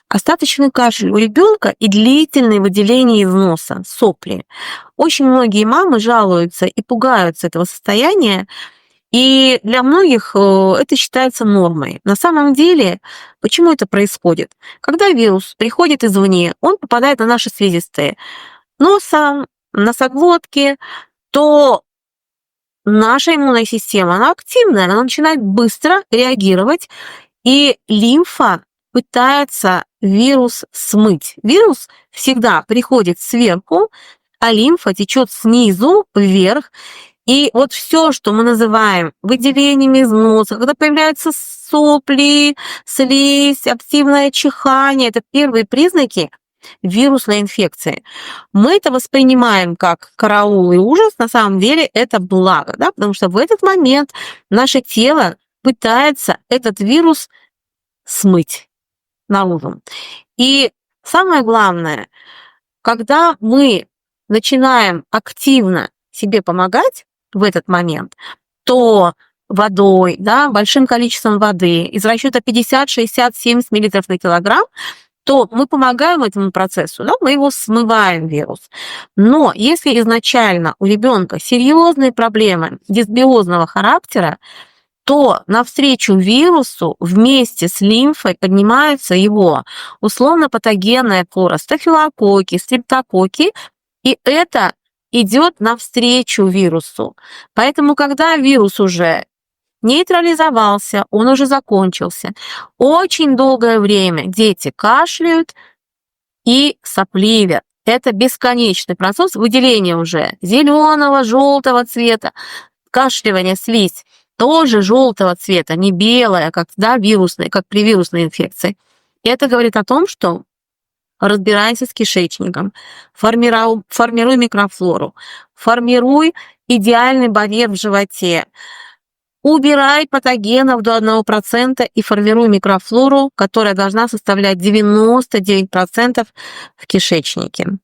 Остаточный кашель у ребенка и длительное выделение из носа, сопли. Очень многие мамы жалуются и пугаются этого состояния, и для многих это считается нормой. На самом деле, почему это происходит? Когда вирус приходит извне, он попадает на наши слизистые носа, носоглотки, то наша иммунная система, она активная, она начинает быстро реагировать, и лимфа пытается вирус смыть. Вирус всегда приходит сверху, а лимфа течет снизу вверх. И вот все, что мы называем выделениями из носа, когда появляются сопли, слизь, активное чихание, это первые признаки вирусной инфекции. Мы это воспринимаем как караул и ужас, на самом деле это благо, да, потому что в этот момент наше тело пытается этот вирус смыть наружу. И самое главное, когда мы начинаем активно себе помогать в этот момент, то водой, да, большим количеством воды, из расчета 50, 60, 70 миллилитров на килограмм, то мы помогаем этому процессу, да, мы его смываем, вирус. Но если изначально у ребенка серьезные проблемы дисбиозного характера, то навстречу вирусу вместе с лимфой поднимается его условно-патогенная флора, стафилококки, стрептококки, и это идет навстречу вирусу. Поэтому, когда вирус уже нейтрализовался, он уже закончился, очень долгое время дети кашляют и сопливят. Это бесконечный процесс выделения уже зеленого, желтого цвета, кашливание, слизь тоже желтого цвета, не белая, как, да, вирусная, как при вирусной инфекции. Это говорит о том, что разбирайся с кишечником, формируй микрофлору, формируй идеальный барьер в животе, убирай патогенов до 1% и формируй микрофлору, которая должна составлять 99% в кишечнике.